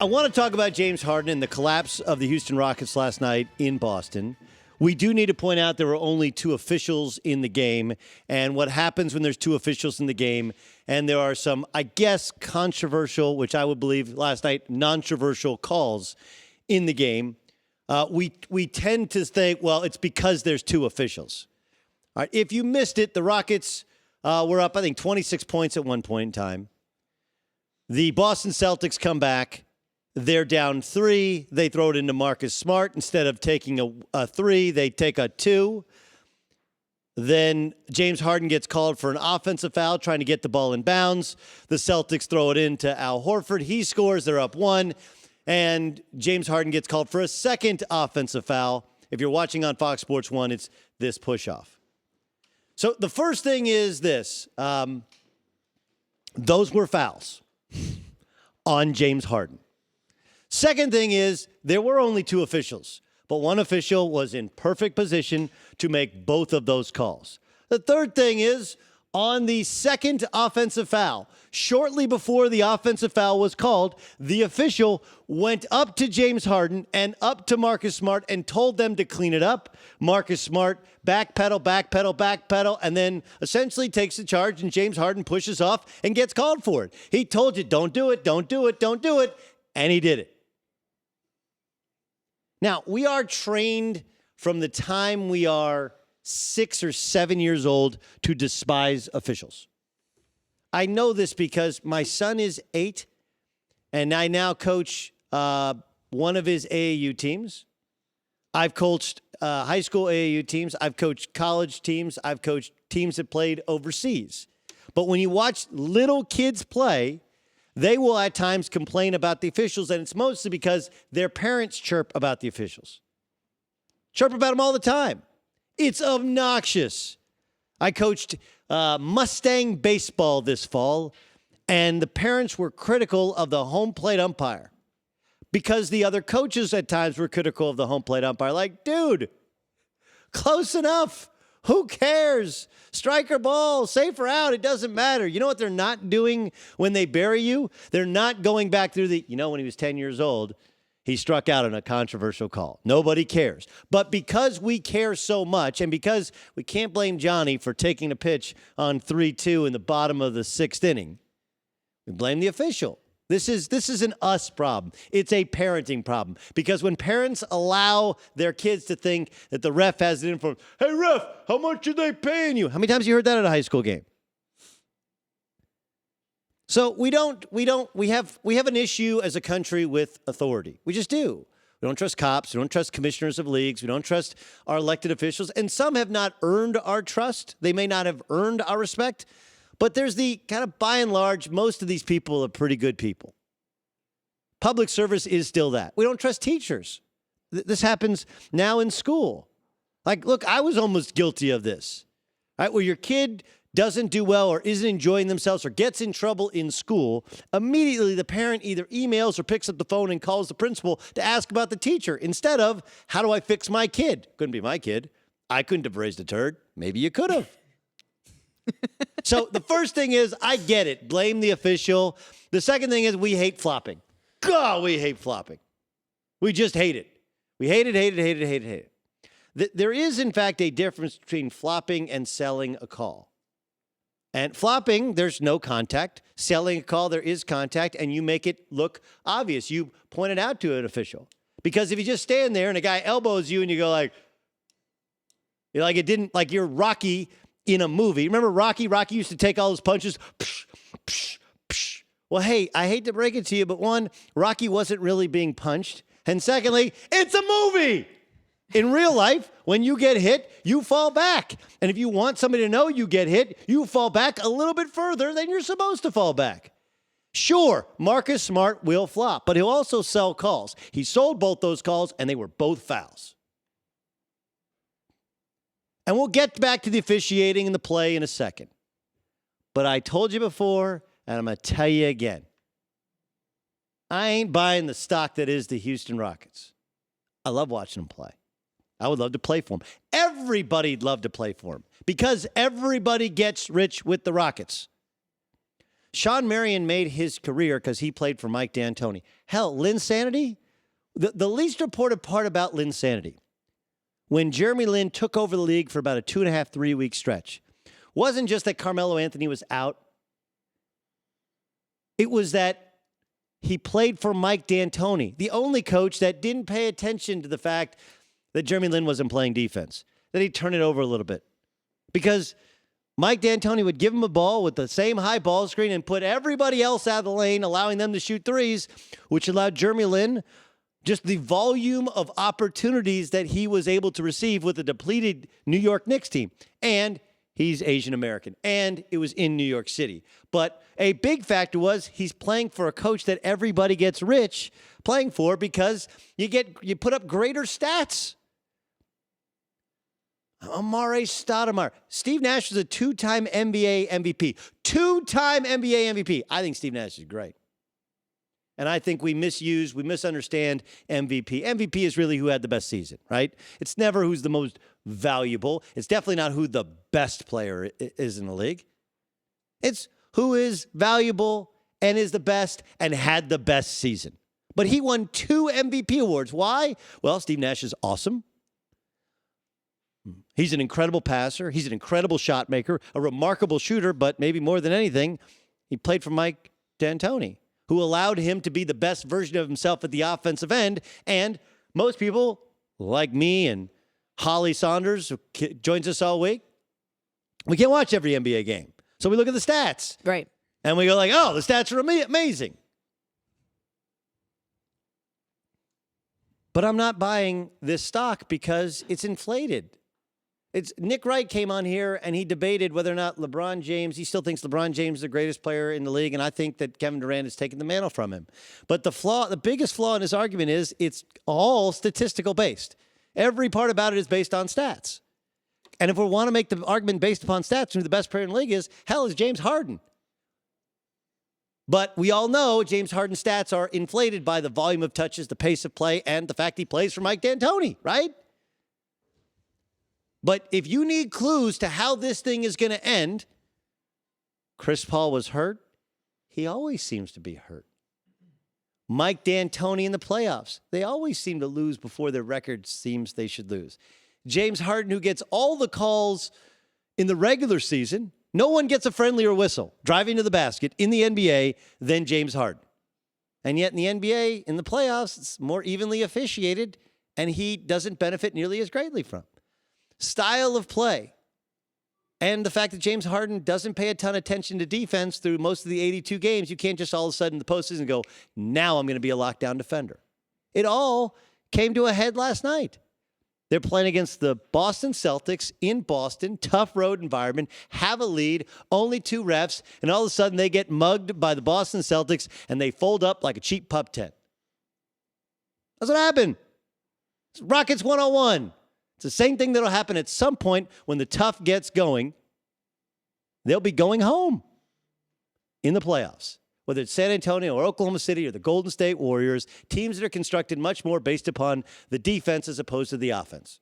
I want to talk about James Harden and the collapse of the Houston Rockets last night in Boston. We do need to point out there were only two officials in the game, and what happens when there's two officials in the game, and there are some, I guess, controversial, which I would believe last night, non-controversial calls in the game. We tend to think, well, it's because there's two officials. All right, if you missed it, the Rockets were up, I think, 26 points at one point in time. The Boston Celtics come back. They're down 3. They throw it into Marcus Smart. Instead of taking a 3, they take a 2. Then James Harden gets called for an offensive foul, trying to get the ball in bounds. The Celtics throw it into Al Horford. He scores. They're up 1. And James Harden gets called for a second offensive foul. If you're watching on Fox Sports 1, it's this push-off. So the first thing is this. Those were fouls on James Harden. Second thing is there were only two officials, but one official was in perfect position to make both of those calls. The third thing is on the second offensive foul, shortly before the offensive foul was called, the official went up to James Harden and up to Marcus Smart and told them to clean it up. Marcus Smart backpedal, and then essentially takes the charge, and James Harden pushes off and gets called for it. He told you, don't do it, and he did it. Now, we are trained from the time we are 6 or 7 years old to despise officials. I know this because my son is 8, and I now coach one of his AAU teams. I've coached high school AAU teams. I've coached college teams. I've coached teams that played overseas. But when you watch little kids play, they will at times complain about the officials, and it's mostly because their parents chirp about the officials. Chirp about them all the time. It's obnoxious. I coached Mustang baseball this fall, and the parents were critical of the home plate umpire because the other coaches at times were critical of the home plate umpire. Like, dude, close enough. Who cares? Striker ball, safe or out, it doesn't matter. You know what they're not doing when they bury you? They're not going back through when he was 10 years old, he struck out on a controversial call. Nobody cares. But because we care so much, and because we can't blame Johnny for taking a pitch on 3-2 in the bottom of the 6th inning, we blame the official. This is an us problem. It's a parenting problem. Because when parents allow their kids to think that the ref has it in for them, hey, ref, how much are they paying you? How many times have you heard that at a high school game? So we have an issue as a country with authority. We just do. We don't trust cops. We don't trust commissioners of leagues. We don't trust our elected officials. And some have not earned our trust. They may not have earned our respect. But there's the kind of, by and large, most of these people are pretty good people. Public service is still that. We don't trust teachers. This happens now in school. Like, look, I was almost guilty of this. Right? Where your kid doesn't do well or isn't enjoying themselves or gets in trouble in school, immediately the parent either emails or picks up the phone and calls the principal to ask about the teacher instead of, how do I fix my kid? Couldn't be my kid. I couldn't have raised a turd. Maybe you could have. So the first thing is, I get it. Blame the official. The second thing is we hate flopping. God, we hate flopping. We just hate it. We hate it. There is, in fact, a difference between flopping and selling a call. And flopping, there's no contact. Selling a call, there is contact, and you make it look obvious. You point it out to an official. Because if you just stand there and a guy elbows you and you go like it didn't, like you're Rocky in a movie. Remember Rocky? Rocky used to take all those punches. Psh, psh, psh. Well, hey, I hate to break it to you, but one, Rocky wasn't really being punched. And secondly, it's a movie. In real life, when you get hit, you fall back. And if you want somebody to know you get hit, you fall back a little bit further than you're supposed to fall back. Sure, Marcus Smart will flop, but he'll also sell calls. He sold both those calls, and they were both fouls. And we'll get back to the officiating and the play in a second. But I told you before, and I'm going to tell you again. I ain't buying the stock that is the Houston Rockets. I love watching them play. I would love to play for them. Everybody'd love to play for them because everybody gets rich with the Rockets. Sean Marion made his career because he played for Mike D'Antoni. Hell, Linsanity, the least reported part about Linsanity, when Jeremy Lin took over the league for about a 2.5, 3 week stretch, wasn't just that Carmelo Anthony was out. It was that he played for Mike D'Antoni, the only coach that didn't pay attention to the fact that Jeremy Lin wasn't playing defense, that he'd turn it over a little bit. Because Mike D'Antoni would give him a ball with the same high ball screen and put everybody else out of the lane, allowing them to shoot threes, which allowed Jeremy Lin just the volume of opportunities that he was able to receive with a depleted New York Knicks team. And he's Asian American, and it was in New York City. But a big factor was he's playing for a coach that everybody gets rich playing for because you put up greater stats. Amare Stoudemire. Steve Nash was a 2-time NBA MVP. 2-time NBA MVP. I think Steve Nash is great. And I think we misunderstand MVP. MVP is really who had the best season, right? It's never who's the most valuable. It's definitely not who the best player is in the league. It's who is valuable and is the best and had the best season. But he won 2 MVP awards. Why? Well, Steve Nash is awesome. He's an incredible passer. He's an incredible shot maker, a remarkable shooter, but maybe more than anything, he played for Mike D'Antoni, who allowed him to be the best version of himself at the offensive end. And most people, like me and Holly Saunders, who joins us all week, we can't watch every NBA game. So we look at the stats. Right. And we go like, oh, the stats are amazing. But I'm not buying this stock because it's inflated. Nick Wright came on here and he debated whether or not LeBron James, he still thinks LeBron James is the greatest player in the league, and I think that Kevin Durant has taken the mantle from him. But the biggest flaw in his argument is it's all statistical based. Every part about it is based on stats. And if we want to make the argument based upon stats, who the best player in the league is James Harden. But we all know James Harden's stats are inflated by the volume of touches, the pace of play, and the fact he plays for Mike D'Antoni, right? But if you need clues to how this thing is going to end, Chris Paul was hurt. He always seems to be hurt. Mike D'Antoni in the playoffs. They always seem to lose before their record seems they should lose. James Harden, who gets all the calls in the regular season, no one gets a friendlier whistle driving to the basket in the NBA than James Harden. And yet in the NBA, in the playoffs, it's more evenly officiated, and he doesn't benefit nearly as greatly from it. Style of play, and the fact that James Harden doesn't pay a ton of attention to defense through most of the 82 games. You can't just all of a sudden in the postseason go, now I'm going to be a lockdown defender. It all came to a head last night. They're playing against the Boston Celtics in Boston, tough road environment, have a lead, only 2 refs, and all of a sudden they get mugged by the Boston Celtics and they fold up like a cheap pup tent. That's what happened. It's Rockets 101. It's the same thing that'll happen at some point when the tough gets going. They'll be going home in the playoffs, whether it's San Antonio or Oklahoma City or the Golden State Warriors, teams that are constructed much more based upon the defense as opposed to the offense.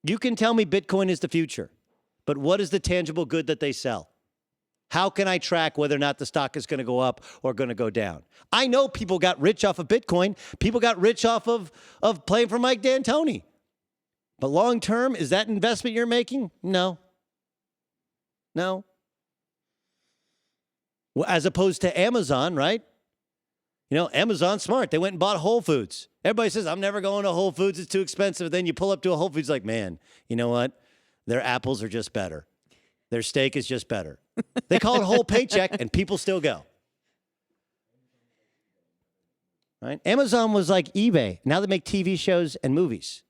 You can tell me Bitcoin is the future, but what is the tangible good that they sell? How can I track whether or not the stock is going to go up or going to go down? I know people got rich off of Bitcoin. People got rich off of playing for Mike D'Antoni. But long term, is that investment you're making? No. No. Well, as opposed to Amazon, right? You know, Amazon's smart. They went and bought Whole Foods. Everybody says, I'm never going to Whole Foods. It's too expensive. Then you pull up to a Whole Foods like, man, you know what? Their apples are just better. Their steak is just better. They call it whole paycheck, and people still go. Right? Amazon was like eBay. Now they make TV shows and movies.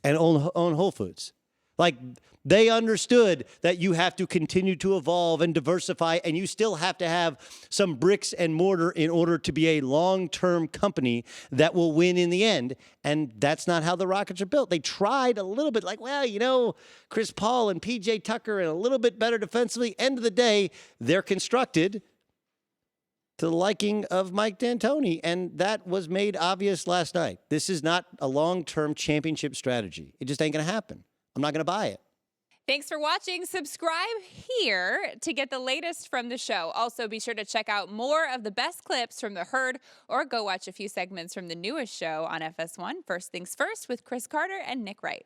And own Whole Foods. Like, they understood that you have to continue to evolve and diversify, and you still have to have some bricks and mortar in order to be a long-term company that will win in the end. And that's not how the Rockets are built. They tried a little bit like, well, you know, Chris Paul and PJ Tucker and a little bit better defensively. End of the day, they're constructed to the liking of Mike D'Antoni, and that was made obvious last night. This is not a long-term championship strategy. It just ain't going to happen. I'm not going to buy it. Thanks for watching. Subscribe here to get the latest from the show. Also, be sure to check out more of the best clips from The Herd or go watch a few segments from the newest show on FS1, First Things First, with Chris Carter and Nick Wright.